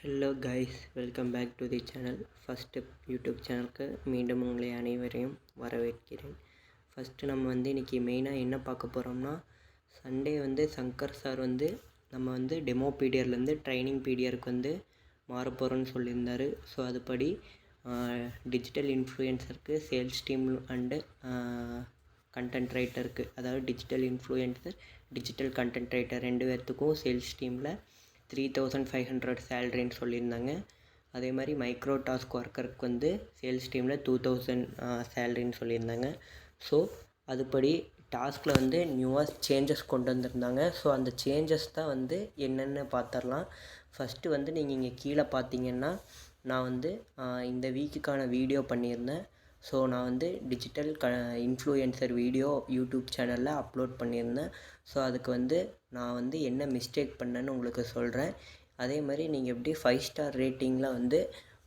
Hello guys, welcome back to the channel. First YouTube சேனலுக்கு மீண்டும் உங்களை அனைவரையும் வரவேற்கிறேன். ஃபஸ்ட்டு நம்ம இன்றைக்கி மெயினாக என்ன பார்க்க போகிறோம்னா, சண்டே சங்கர் சார் நம்ம டெமோ பீடியர்லேருந்து ட்ரைனிங் பீடியருக்கு மாற போகிறோன்னு சொல்லியிருந்தார். ஸோ அதுபடி டிஜிட்டல் இன்ஃப்ளூயன்சருக்கு, சேல்ஸ் டீம் அண்டு கண்டென்ட் ரைட்டருக்கு, அதாவது digital influencer, digital content writer 2 பேர்த்துக்கும் சேல்ஸ் டீமில் 3500 சேலரின்னு சொல்லியிருந்தாங்க. அதே மாதிரி மைக்ரோ டாஸ்க் ஒர்க்கருக்கு சேல்ஸ் டீமில் 2000 சேலரின்னு சொல்லியிருந்தாங்க. ஸோ அதுபடி டாஸ்கில் நியூவாக சேஞ்சஸ் கொண்டு வந்திருந்தாங்க. ஸோ அந்த சேஞ்சஸ் தான் என்னென்னு பார்த்துடலாம். ஃபஸ்ட்டு நீங்கள் இங்கே கீழே பார்த்தீங்கன்னா, நான் இந்த வீக்குக்கான வீடியோ பண்ணியிருந்தேன். ஸோ நான் டிஜிட்டல் இன்ஃப்ளூயன்சர் வீடியோ யூடியூப் சேனலில் அப்லோட் பண்ணியிருந்தேன். ஸோ அதுக்கு நான் என்ன மிஸ்டேக் பண்ணேன்னு உங்களுக்கு சொல்கிறேன். அதே மாதிரி நீங்கள் எப்படி 5 ஸ்டார் ரேட்டிங்கில்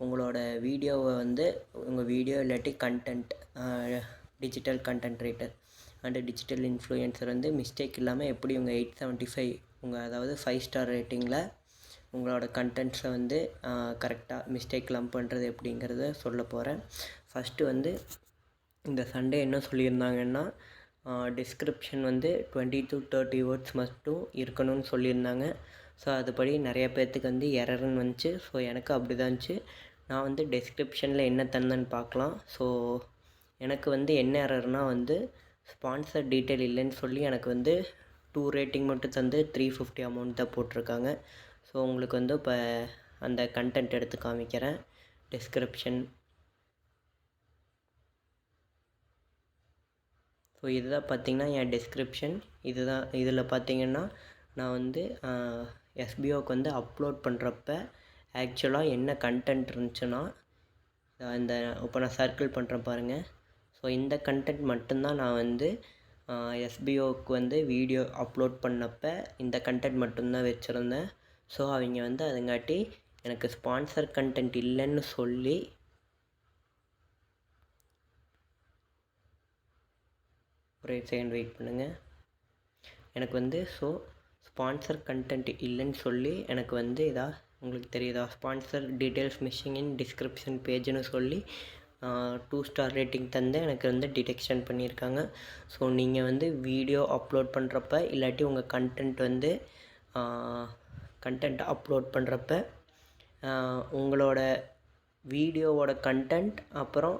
உங்களோட வீடியோவை உங்கள் வீடியோ இல்லாட்டி content digital content writer and digital influencer mistake இல்லாமல் எப்படி உங்கள் 875 அதாவது 5 ஸ்டார் ரேட்டிங்கில் உங்களோட கண்டென்ட்ஸை கரெக்டாக மிஸ்டேக் இல்லாமல் பண்ணுறது எப்படிங்கிறத சொல்ல போகிறேன். ஃபஸ்ட்டு இந்த சண்டே என்ன சொல்லியிருந்தாங்கன்னா, டிஸ்கிரிப்ஷன் 20 to 30 வேர்ட்ஸ் மட்டும் இருக்கணும்னு சொல்லியிருந்தாங்க. ஸோ அதுபடி நிறைய பேர்த்துக்கு எரர்னு வந்துச்சு. ஸோ எனக்கு அப்படி தான் இருந்துச்சு. நான் டெஸ்கிரிப்ஷனில் என்ன தந்தேன்னு பார்க்கலாம். ஸோ எனக்கு என்ன எரர்னால் ஸ்பான்சர் டீட்டெயில் இல்லைன்னு சொல்லி எனக்கு 2 ரேட்டிங் மட்டும் தந்து 350 அமௌண்ட் தான் போட்டிருக்காங்க. ஸோ உங்களுக்கு இப்போ அந்த கண்டென்ட் எடுத்து காமிக்கிறேன். டெஸ்கிரிப்ஷன். ஸோ இதுதான் பார்த்திங்கன்னா என் டெஸ்கிரிப்ஷன். இதில் பார்த்திங்கன்னா நான் எஸ்பிஓக்கு அப்லோட் பண்ணுறப்ப ஆக்சுவலாக என்ன கண்டென்ட் இருந்துச்சுன்னா, இப்போ நான் சர்க்கிள் பண்ணுறேன் பாருங்கள். ஸோ இந்த கண்டென்ட் மட்டும்தான் நான் எஸ்பிஓக்கு வீடியோ அப்லோட் பண்ணப்போ இந்த கண்டென்ட் மட்டும்தான் வச்சுருந்தேன். ஸோ அவங்க அதுங்காட்டி எனக்கு ஸ்பான்சர் கண்டென்ட் இல்லைன்னு சொல்லி ஒரு செகண்ட் வெயிட் பண்ணுங்கள். எனக்கு ஸோ ஸ்பான்சர் கண்டென்ட் இல்லைன்னு சொல்லி எனக்கு இதா உங்களுக்கு தெரியுதா, sponsor details missing in description பேஜ்னு சொல்லி 2 ஸ்டார் ரேட்டிங் தந்து எனக்கு டிடெக்ஷன் பண்ணியிருக்காங்க. ஸோ நீங்கள் வீடியோ அப்லோட் பண்ணுறப்ப இல்லாட்டி உங்கள் கண்டென்ட் அப்லோட் பண்ணுறப்ப உங்களோட வீடியோவோட கண்டென்ட் அப்புறம்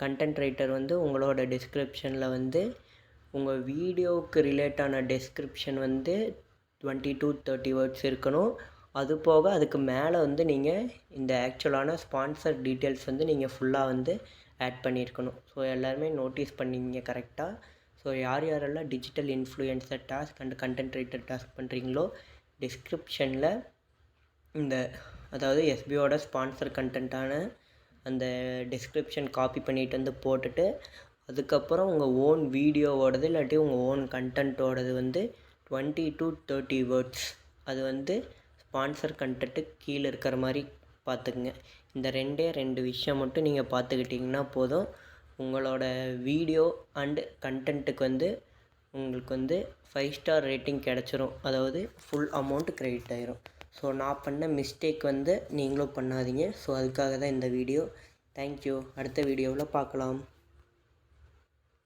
கண்டென்ட் ரைட்டர் உங்களோட டிஸ்கிரிப்ஷனில் உங்கள் வீடியோவுக்கு ரிலேட்டான டெஸ்கிரிப்ஷன் 20 to 30 வேர்ட்ஸ் இருக்கணும். அது போக அதுக்கு மேலே நீங்கள் இந்த ஆக்சுவலான ஸ்பான்சர் டீட்டெயில்ஸ் நீங்கள் ஃபுல்லாக ஆட் பண்ணியிருக்கணும். ஸோ எல்லாருமே நோட்டீஸ் பண்ணிங்க கரெக்டாக. ஸோ யாரெல்லாம் digital influencer task and content writer task பண்ணுறீங்களோ, டிஸ்கிரிப்ஷனில் அதாவது எஸ்பிஓட ஸ்பான்சர் கண்டென்ட்டான அந்த டிஸ்கிரிப்ஷன் காப்பி பண்ணிட்டு போட்டுட்டு, அதுக்கப்புறம் உங்கள் ஓன் வீடியோவோடது இல்லாட்டி உங்கள் ஓன் கண்டென்ட்டோடது 20 to 30 வேர்ட்ஸ் அது ஸ்பான்சர் கண்டென்ட்டுக்கு கீழே இருக்கிற மாதிரி பார்த்துக்குங்க. இந்த 2 விஷயம் மட்டும் நீங்கள் பார்த்துக்கிட்டிங்கன்னா போதும். உங்களோட வீடியோ அண்டு கண்டென்ட்டுக்கு உங்களுக்கு 5 ஸ்டார் ரேட்டிங் கிடச்சிரும். அதாவது ஃபுல் அமௌண்ட் க்ரெடிட் ஆயிரும். ஸோ நான் பண்ண மிஸ்டேக் நீங்களும் பண்ணாதீங்க. ஸோ அதுக்காக தான் இந்த வீடியோ. தேங்க்யூ. அடுத்த வீடியோவில் பார்க்கலாம்.